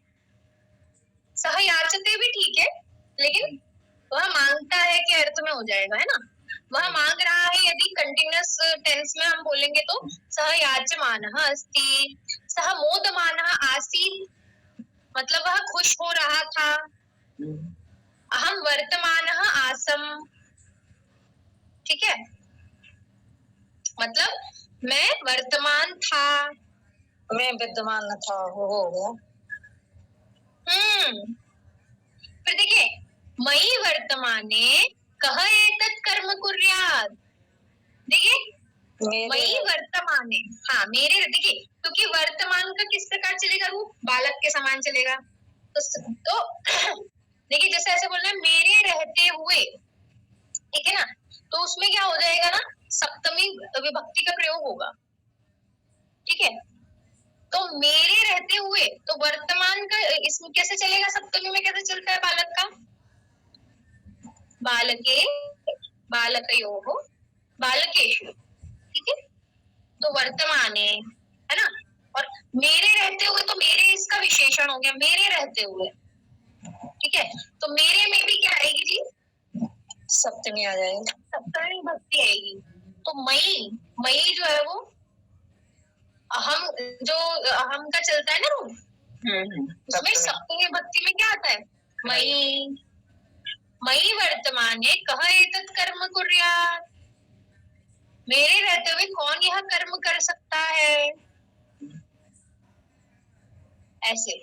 S1: सह याचते भी ठीक है, लेकिन वह मांगता है कि अर्थ में हो जाएगा, है ना। वह मांग रहा है यदि कंटिन्यूअस टेंस में हम बोलेंगे तो सह याचमानः अस्ति। सह मोदमानः आसीत्, मतलब वह खुश हो रहा था। अहम वर्तमानः आसम, ठीक है, मतलब मैं वर्तमान था।
S2: मैं विद्यमान न था, वो हो गया।
S1: फिर देखिए, मयि वर्तमाने कह एतत् कर्म कुर्यात्। देखिए, मयि वर्तमाने, हाँ मेरे, देखिए क्योंकि वर्तमान का किस प्रकार चलेगा रूप, बालक के समान चलेगा। तो देखिए जैसे ऐसे बोलना है मेरे रहते हुए, ठीक है ना, तो उसमें क्या हो जाएगा ना, सप्तमी विभक्ति का प्रयोग होगा, ठीक है। तो मेरे रहते हुए, तो वर्तमान का इसमें कैसे चलेगा, सप्तमी में कैसे चलता है बालक का, बालके, बालकयोः, बालकेषु, ठीक है। तो वर्तमाने, है ना, और मेरे रहते हुए, तो मेरे इसका विशेषण हो गया, मेरे रहते हुए, ठीक है। तो मेरे में भी क्या आएगी जी,
S2: सप्तमी आ जाएगी,
S1: सप्तमी भक्ति आएगी। तो मई, मई जो है वो अहम, जो अहम का चलता है ना रूप, उसमें सप्तमी भक्ति में क्या आता है, मई, मई वर्तमाने कह एतत् कर्म कुर्यात्, मेरे रहते हुए कौन यह कर्म कर सकता है, ऐसे,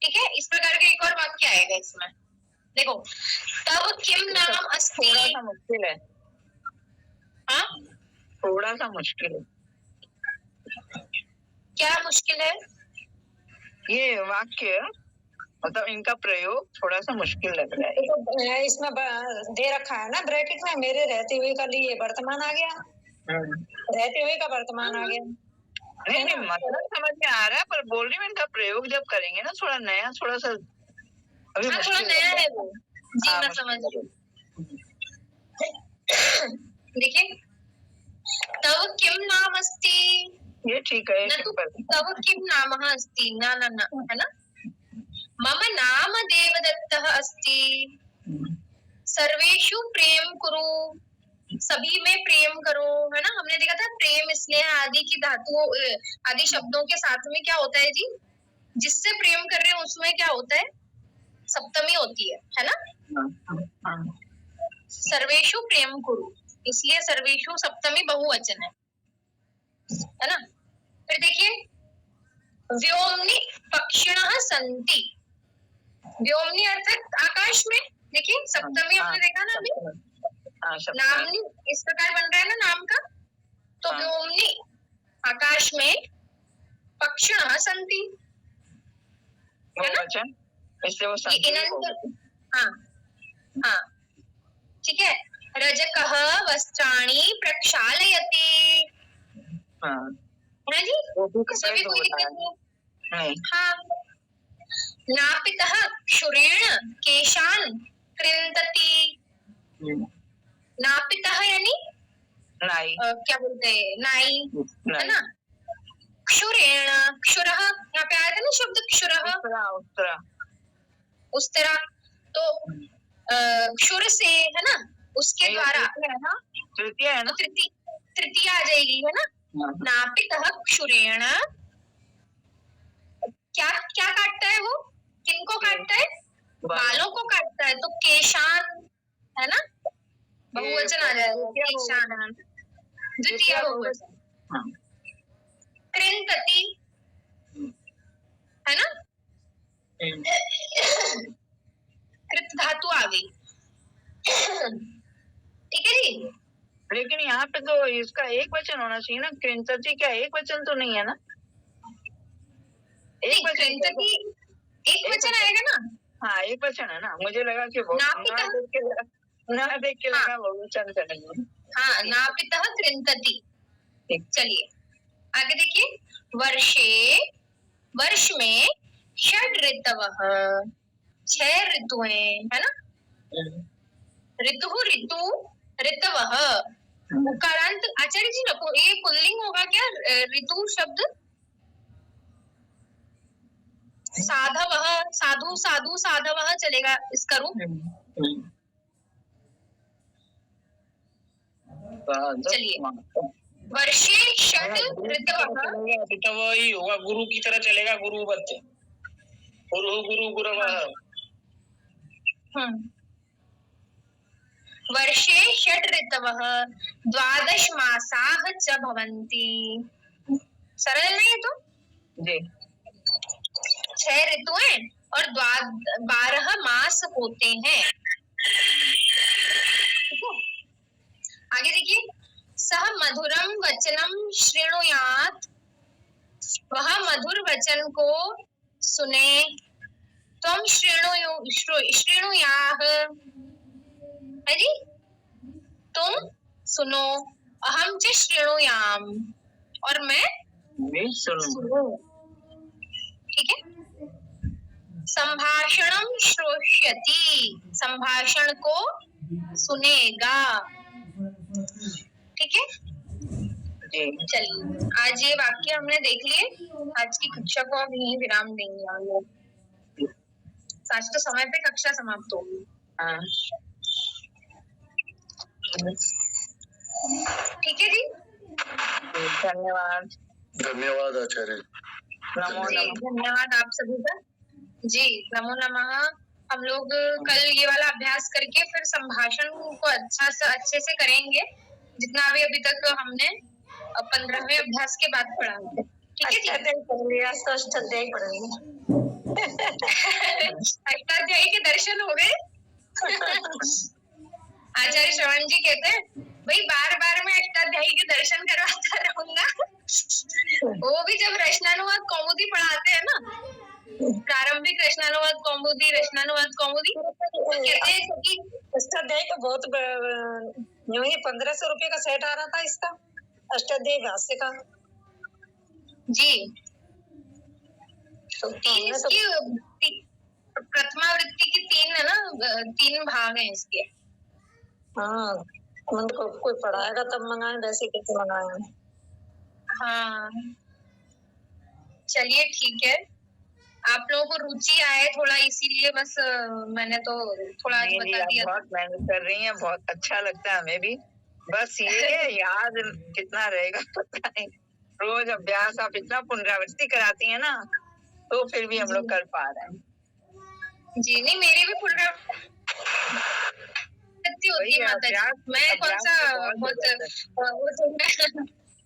S1: ठीक है। इस प्रकार का एक और वाक्य आएगा इसमें, देखो, तब किम नाम अस्ति,
S6: थोड़ा सा मुश्किल है,
S1: हाँ
S6: थोड़ा सा मुश्किल है
S1: क्या मुश्किल है,
S6: ये वाक्य, मतलब इनका प्रयोग थोड़ा सा मुश्किल लग रहा है।
S2: तो इसमें दे रखा है ना ब्रैकेट में, मेरे रहते हुए का लिए वर्तमान आ गया, रहते हुए का वर्तमान आ गया।
S6: नहीं नहीं, मतलब समझ में आ रहा है, पर बोल रही हूँ इनका प्रयोग जब करेंगे ना थोड़ा नया, थोड़ा सा अभी
S1: हाँ थोड़ा
S6: मुश्किल
S1: नया है वो जी,
S6: हाँ,
S1: मैं समझ रही हूँ। देखिए, तव किम नाम अस्ति,
S6: ये ठीक है,
S1: न तो
S6: सिंपल।
S1: तव किम नामः अस्ति, ना ना ना, है ना, मम नाम देवदत्तः अस्ति, सर्वेषु प्रेम कुरु, सभी में प्रेम करो, है ना। हमने देखा था प्रेम, स्नेह आदि की धातुओं, आदि शब्दों के साथ में क्या होता है जी, जिससे प्रेम कर रहे हैं उसमें क्या होता है, सप्तमी होती है ना। सर्वेषु प्रेम कुरु, इसलिए सर्वेषु सप्तमी बहुवचन है ना। फिर देखिए, व्योमनि पक्षिणः सन्ति, व्योमनि अर्थात आकाश में, देखिए सप्तमी हमने देखा ना अभी, नामनी इस प्रकार बन रहा है ना नाम का, तो व्योमनि आकाश में, पक्षिणः सन्ति, है ना,
S6: इसलिए वो
S1: ये इनंत, हाँ हाँ, ठीक है। रजकः वस्त्राणि प्रक्षालयति, है जी, इसमें भी कोई दिक्कत नहीं। हाँ, नापितः क्षुरेण केशान कृन्तति, नापितः यानी
S6: नाई,
S1: क्या बोलते हैं, नाई, है ना। क्षुरेण, क्षुरः यहाँ पे आया था ना शब्द क्षुरः, उस तरह, तो क्षुर से, है ना, उसके द्वारा,
S6: तृतीय है ना,
S1: तृतीय आ जाएगी, है ना। नापितः क्षुरेण, क्या क्या काटता है वो, किनको काटता है, बालों को काटता है, तो केशान, है ना, बहुवचन आ जाएगा, केशान, द्वितीय बहुवचन, कृन्तति, है ना, कृत धातु आ गई, ठीक है जी।
S6: लेकिन यहाँ पे तो इसका एक वचन होना चाहिए ना, कृन्तति, क्या एक वचन तो नहीं है ना, एक वचन,
S1: कृन्तति एक वचन आएगा ना,
S6: हाँ एक वचन है ना, मुझे लगा कि वो ना देख के लगा बहुवचन करेंगे।
S1: हाँ, नापितः कृन्तति। चलिए आगे देखिए, वर्षे, वर्ष में षड ऋतवः, 6 ऋतुएं, है ना, ऋतु, ऋतु, ऋतवः, उकारांत, आचार्य जी ये पुल्लिंग होगा क्या, ऋतु शब्द, साधवः, साधु, साधु, साधवः चलेगा इसका रूप। चलिए, वर्षे षड ऋतवः,
S5: ही होगा, गुरु की तरह चलेगा, गुरुवत, गुरु गुरु गुरवः
S1: वर्षे 6 ऋतवः 12 मासाः च भवन्ति। सरल नहीं है तो?
S6: जी
S1: 6 ऋतुएं और 12 मास होते हैं। आगे देखिए, सह मधुरम वचनम शृणुयात्, वह मधुर वचन को सुने। तुम शृणुयाः, है जी, तुम सुनो। अहम च शृणुयाम, और मैं
S6: सुनो।
S1: ठीक है। संभाषणम श्रोष्यति, संभाषण को सुनेगा। ठीक है। चलिए, आज ये वाक्य हमने देख लिए। आज की कक्षा को अब यहीं विराम देंगे हम लोग। आज तो समय पे कक्षा समाप्त होगी। ठीक है जी,
S6: धन्यवाद।
S3: धन्यवाद आचार्य।
S6: नमो
S1: जी,
S6: नमः।
S1: धन्यवाद आप सभी का। जी, नमो नमः। हम लोग कल ये वाला अभ्यास करके फिर संभाषण को अच्छे से करेंगे, जितना अभी तक हमने 15वें अभ्यास के बाद पढ़ा। ठीक है जी।
S2: अष्टाध्यायी पढ़ेंगे।
S1: अष्टाध्यायी के दर्शन हो गए। आचार्य श्रवण जी कहते हैं, भाई बार बार मैं अष्टाध्यायी के दर्शन करवाता रहूंगा। वो भी जब रचनानुवाद कौमुदी पढ़ाते हैं ना, प्रारंभिक रचनानुवाद कौमुदी, रचनानुवाद कौमुदी, तो कहते हैं कि
S2: अष्टाध्यायी तो बहुत 1500 रुपए का सेट आ रहा था इसका, अष्टाध्यायी भाष्य का।
S1: जी, तो प्रथमावृत्ति की 3 है ना, 3 भाग हैं इसके।
S2: हाँ, उनको कोई पढ़ाएगा तब मंगाए, वैसे कैसे मंगाए।
S1: हाँ, चलिए ठीक है। आप लोगों को रुचि आए थोड़ा, इसीलिए बस मैंने तो थोड़ा आज बता दिया।
S6: बहुत मेहनत कर रही हैं, बहुत अच्छा लगता है हमें भी। बस ये है, याद कितना रहेगा पता नहीं। रोज अभ्यास आप इतना पुनरावृत्ति कराती हैं ना, तो फिर भी हम लोग कर पा रहे हैं।
S1: जी नहीं, मेरी भी पुनरावृत्ति होती है माता जी। मैं कौन सा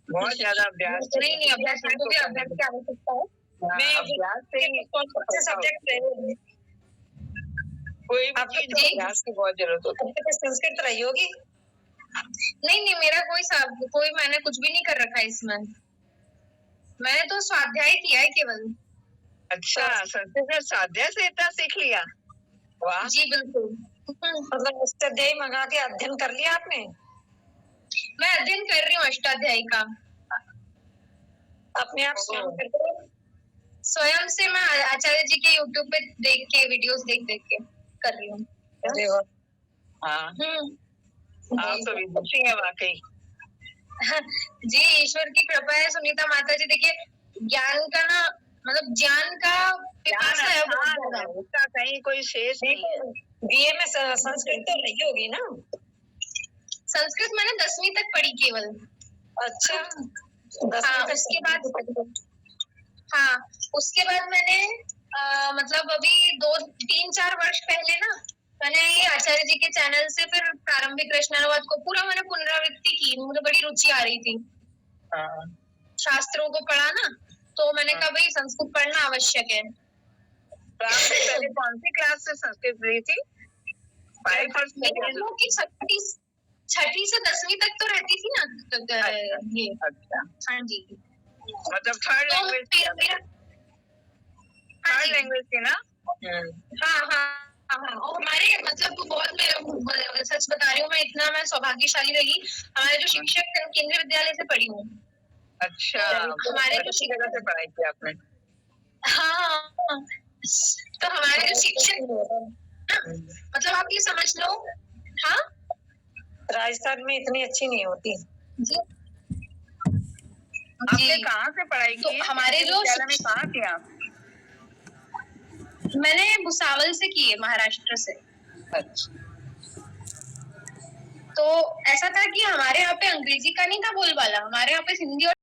S6: बहुत ज्यादा अभ्यास
S1: नहीं, अभ्यास को भी अभ्यास की आवश्यकता है। मैं
S6: अभ्यास से ही
S1: सब्जेक्ट
S6: कोई भी चीज अभ्यास की बहुत जरूरत होती है।
S2: संस्कृत रही होगी?
S1: नहीं, मेरा कोई मैंने कुछ भी नहीं कर रखा है इसमें। मैंने तो स्वाध्याय किया है केवल।
S6: अच्छा, संस्कृत में स्वाध्याय से इतना सीख लिया? वाह
S1: जी बिल्कुल।
S2: मतलब अष्टाध्यायी मंगा के अध्ययन कर लिया आपने?
S1: मैं अध्ययन कर रही हूँ अष्टाध्यायी का।
S2: अपने आप स्वयं करते हो?
S1: स्वयं से मैं आचार्य जी के यूट्यूब पे देख के, वीडियोस देख के कर रही हूँ।
S2: अरे वाह।
S6: हाँ, आप तो विदुषी है वाकई।
S1: जी, ईश्वर की कृपा है सुनीता माता जी। देखिए, ज्ञान का ना, मतलब ज्ञान का पिपासा है बहुत ज्यादा।
S6: उसका कहीं कोई शेष नहीं है।
S2: बीए में संस्कृत तो नहीं होगी ना?
S1: संस्कृत मैंने 10वीं तक पढ़ी केवल।
S2: अच्छा।
S1: हाँ, उसके बाद मैंने मतलब अभी 2-3-4 वर्ष पहले ना, मैंने ये आचार्य जी के चैनल से फिर प्रारंभिक रचनानुवाद को पूरा मैंने पुनरावृत्ति की। मुझे बड़ी रुचि आ रही थी शास्त्रों को पढ़ा ना, तो मैंने कहा भाई संस्कृत पढ़ना आवश्यक है।
S6: पहले कौन सी क्लास से संस्कृत ली थी? 5 और
S1: 6ठी से 10वीं तक तो रहती थी ना ये।
S6: अच्छा,
S1: हाँ जी,
S6: मतलब थर्ड लैंग्वेज थी ना?
S1: हाँ, और हमारे मतलब बहुत, मैं सच बता रही हूँ, मैं सौभाग्यशाली रही। हमारे जो शिक्षक केंद्रीय विद्यालय से पढ़ी हूँ।
S6: अच्छा,
S1: हमारे जो
S6: जगह से पढ़ाई की आपने?
S1: हाँ, तो हमारे जो शिक्षक, मतलब आप ये समझ लो। हाँ,
S2: राजस्थान में इतनी अच्छी नहीं होती।
S1: जी,
S6: आपने कहाँ से पढ़ाई की?
S1: तो हमारे जो
S6: में कहाँ थी आप?
S1: मैंने भुसावल से की है, महाराष्ट्र से।
S6: अच्छा,
S1: तो ऐसा था कि हमारे यहाँ पे अंग्रेजी का नहीं था बोलबाला, हमारे यहाँ पे हिंदी और